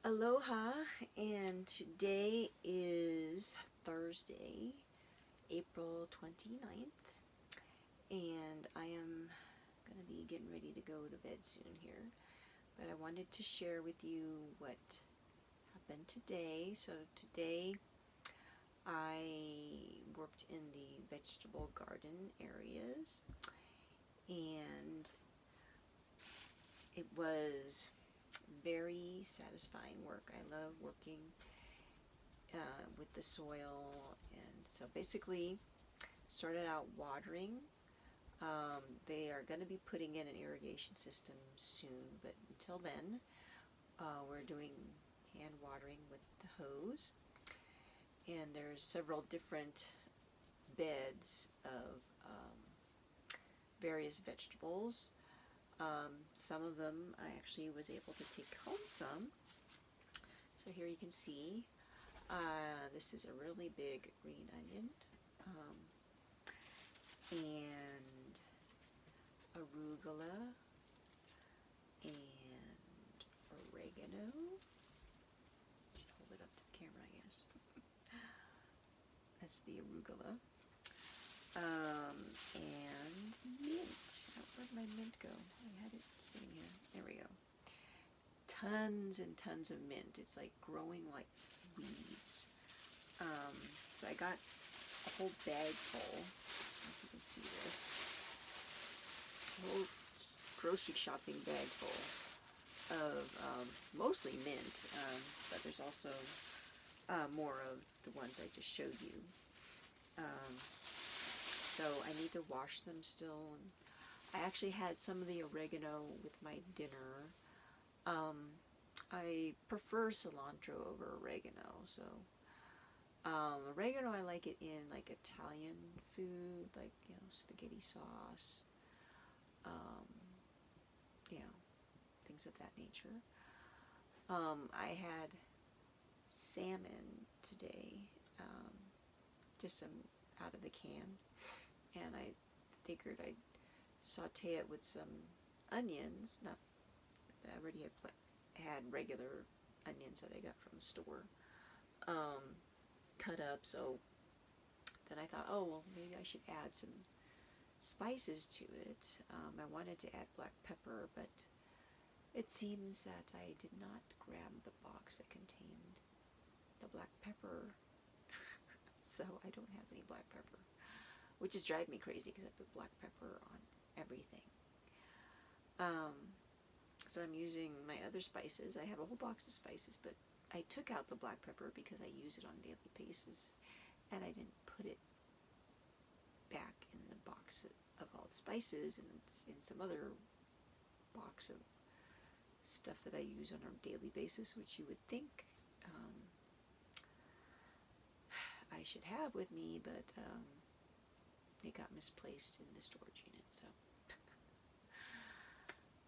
Aloha, and today is Thursday, April 29th, and I am going to be getting ready to go to bed soon here, but I wanted to share with you what happened today. So today I worked in the vegetable garden areas, and it was very satisfying work. I love working with the soil, and so basically started out watering. They are going to be putting in an irrigation system soon, but until then we're doing hand watering with the hose, and there's several different beds of various vegetables. Some of them I actually was able to take home some. So here you can see this is a really big green onion, and arugula, and oregano. I should hold it up to the camera, I guess. That's the arugula. And mint. Oh, where'd my mint go? I had it sitting here. There we go. Tons and tons of mint. It's like growing like weeds. So I got a whole bag full. I don't know if you can see this. A whole grocery shopping bag full of mostly mint, but there's also more of the ones I just showed you. So I need to wash them still. And I actually had some of the oregano with my dinner. I prefer cilantro over oregano, so oregano, I like it in like Italian food, like, spaghetti sauce, things of that nature. I had salmon today, just some out of the can, and I figured I'd saute it with some onions. Not that I already had regular onions that I got from the store, cut up. So then I thought, oh well, maybe I should add some spices to it. I wanted to add black pepper, but it seems that I did not grab the box that contained the black pepper, so I don't have any black pepper, which is driving me crazy because I put black pepper on everything. So I'm using my other spices. I have a whole box of spices, but I took out the black pepper because I use it on a daily basis, and I didn't put it back in the box of all the spices, and it's in some other box of stuff that I use on a daily basis, which you would think I should have with me, but it got misplaced in the storage unit. So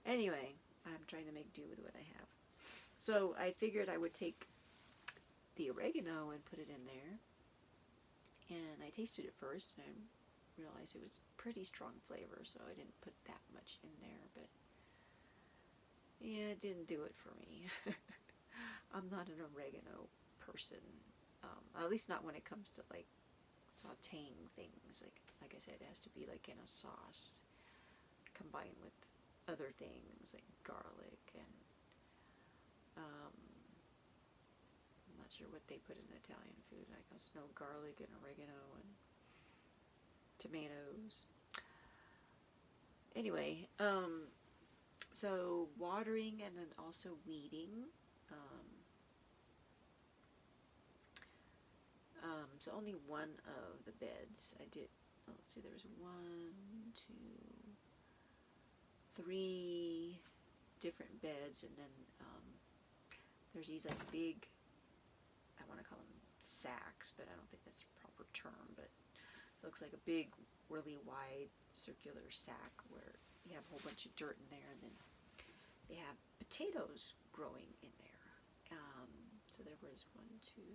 anyway, I'm trying to make do with what I have. So I figured I would take the oregano and put it in there, and I tasted it first, and I realized it was pretty strong flavor, so I didn't put that much in there, but yeah, it didn't do it for me. I'm not an oregano person, at least not when it comes to like sauteing things. Like I said, it has to be like in a sauce combined with other things like garlic, and I'm not sure what they put in Italian food. I guess no garlic and oregano and tomatoes. Anyway, so watering and then also weeding. So only one of the beds I did. Let's see, there was 1, 2, 3 different beds, and then there's these like big, I want to call them sacks, but I don't think that's the proper term, but it looks like a big, really wide circular sack where you have a whole bunch of dirt in there, and then they have potatoes growing in there. So there was 1, 2, 3,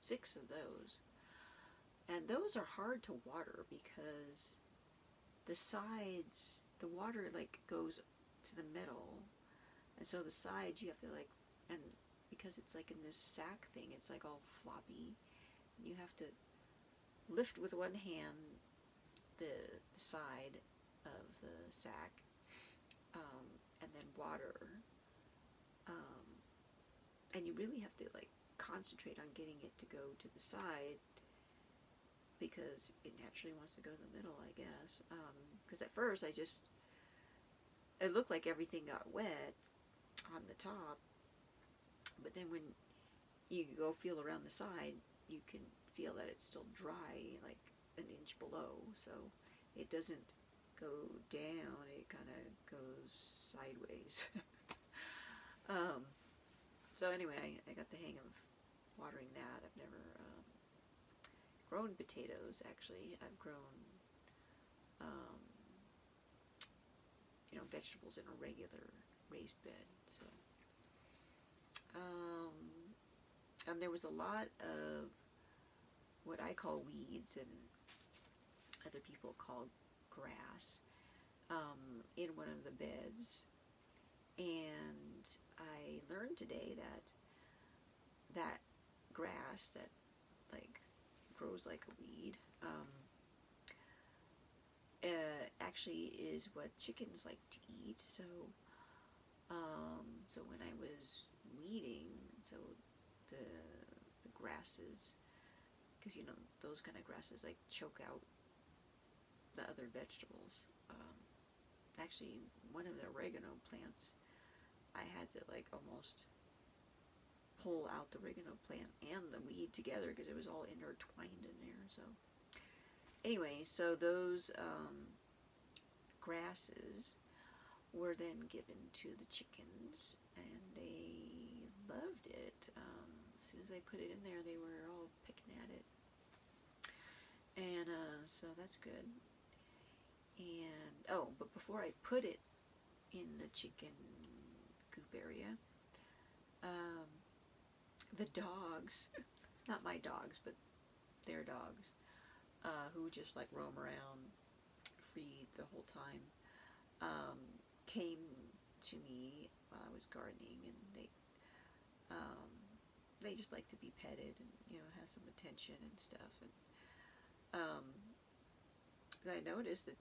6 of those. And those are hard to water because the sides, the water like goes to the middle, and so the sides you have to like and because it's like in this sack thing, it's like all floppy. You have to lift with one hand the side of the sack, and then water, and you really have to like concentrate on getting it to go to the side, because it naturally wants to go to the middle, I guess. Because at first it looked like everything got wet on the top, but then when you go feel around the side, you can feel that it's still dry, like an inch below, so it doesn't go down, it kind of goes sideways. So anyway, I got the hang of watering that. I've never grown potatoes, actually. I've grown, vegetables in a regular raised bed, so. And there was a lot of what I call weeds and other people call grass in one of the beds, and I learned today that grass that like grows like a weed actually is what chickens like to eat. So so when I was weeding, so the grasses, because those kind of grasses like choke out the other vegetables. Actually, one of the oregano plants, I had to like almost pull out the oregano plant and the weed together because it was all intertwined in there. So anyway, so those grasses were then given to the chickens, and they loved it. As soon as I put it in there, they were all picking at it, and so that's good. And but before I put it in the chicken coop area, the dogs, not my dogs, but their dogs, who just like roam around free the whole time, came to me while I was gardening, and they just like to be petted and have some attention and stuff. And I noticed that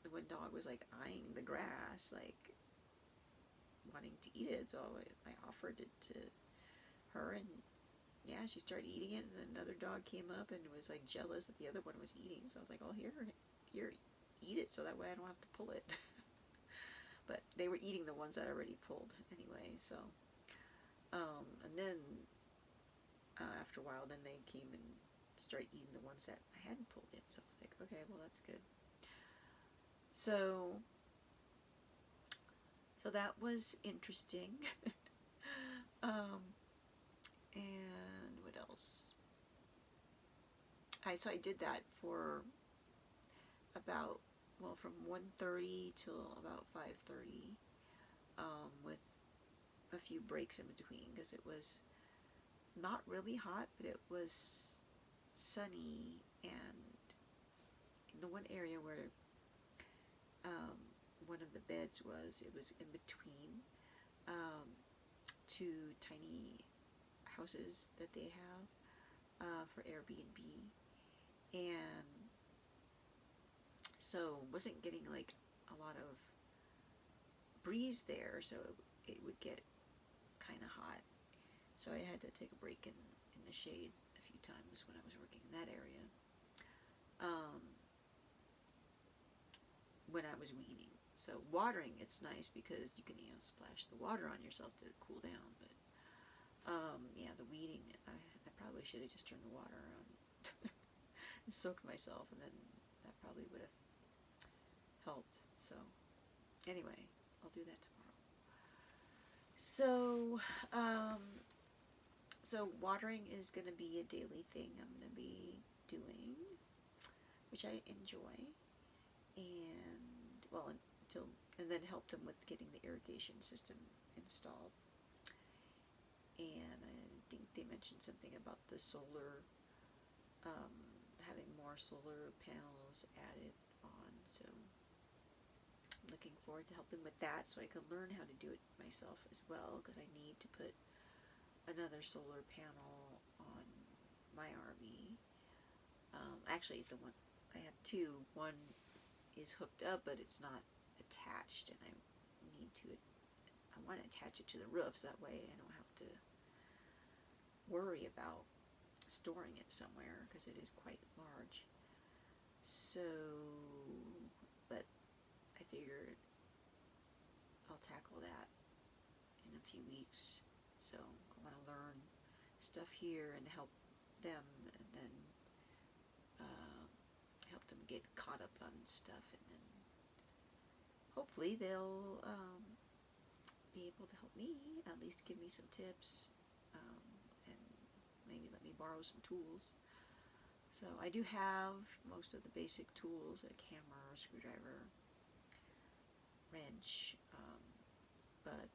the one dog was like eyeing the grass, like wanting to eat it. So I offered it to her, and yeah, she started eating it. And then another dog came up and was like jealous that the other one was eating. So I was like, "Oh, here, eat it, so that way I don't have to pull it." But they were eating the ones that I already pulled anyway. So, and then after a while, then they came and started eating the ones that I hadn't pulled yet. So I was like, okay, well, that's good. So that was interesting. And what else? So I did that for about, from 1:30 till about 5:30, with a few breaks in between, because it was not really hot, but it was sunny, and in the one area where one of the beds was, it was in between two tiny houses that they have for Airbnb, and so wasn't getting like a lot of breeze there, so it would get kind of hot. So I had to take a break in the shade a few times when I was working in that area, when I was weeding. So watering, it's nice because you can splash the water on yourself to cool down, but yeah, the weeding, I probably should have just turned the water on and soaked myself, and then that probably would have helped. So anyway, I'll do that tomorrow. So so watering is going to be a daily thing I'm going to be doing, which I enjoy, and then help them with getting the irrigation system installed. And I think they mentioned something about the solar, having more solar panels added on, so I'm looking forward to helping with that, so I can learn how to do it myself as well, because I need to put another solar panel on my RV. Actually, the one I have two. One is hooked up, but it's not attached, and I want to attach it to the roof, so that way I don't have to worry about storing it somewhere, because it is quite large. So, but I figured I'll tackle that in a few weeks. So I want to learn stuff here and help them, and then help them get caught up on stuff, and then hopefully they'll be able to help me, at least give me some tips, and maybe let me borrow some tools. So I do have most of the basic tools: a hammer, a screwdriver, wrench, but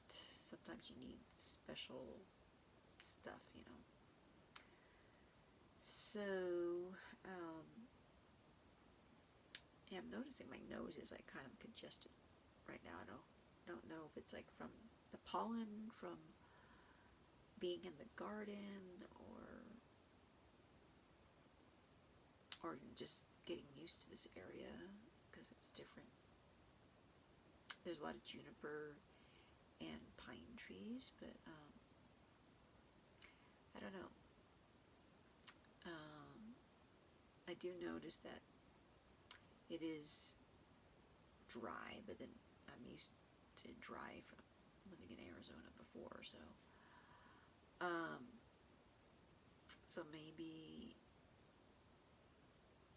sometimes you need special stuff, you know. So, yeah, I'm noticing my nose is like kind of congested right now. I don't know if it's like from the pollen from being in the garden, or just getting used to this area because it's different. There's a lot of juniper and pine trees, but I don't know. I do notice that it is dry, but then I'm used to dry from living in Arizona before, so so maybe,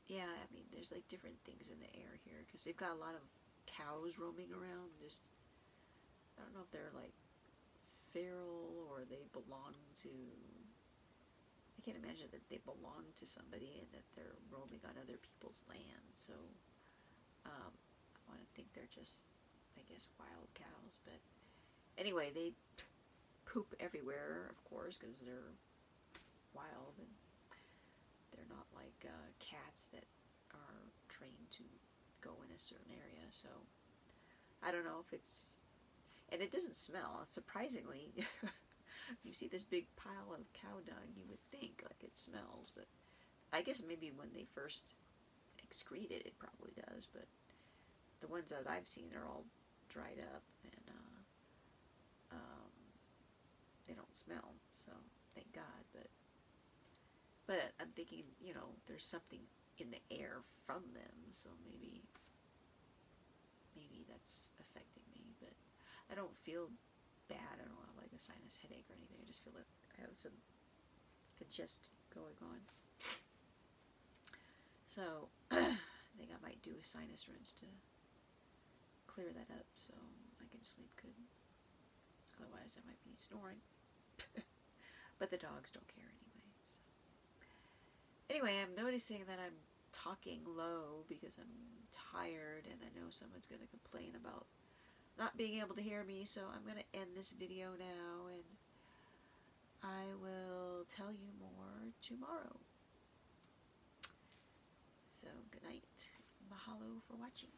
yeah, I mean, there's like different things in the air here, because they've got a lot of cows roaming around. Just, I don't know if they're like feral or they belong to, I can't imagine that they belong to somebody and that they're roaming on other people's land. So I want to think they're just, I guess, wild cows. But anyway, they poop everywhere, of course, because they're wild, and they're not like cats that are trained to go in a certain area. So I don't know if it's, and it doesn't smell, surprisingly. You see this big pile of cow dung, you would think like it smells, but I guess maybe when they first excrete it, it probably does, but the ones that I've seen are all dried up, and they don't smell, so thank God. But I'm thinking, you know, there's something in the air from them, so maybe that's affecting me, but I don't feel bad. I don't have like a sinus headache or anything. I just feel like I have some congestion going on. So I think I might do a sinus rinse to clear that up so I can sleep good. Otherwise I might be snoring. But the dogs don't care anyway. So. Anyway, I'm noticing that I'm talking low because I'm tired, and I know someone's going to complain about not being able to hear me, so I'm going to end this video now, and I will tell you more tomorrow. So good night. Mahalo for watching.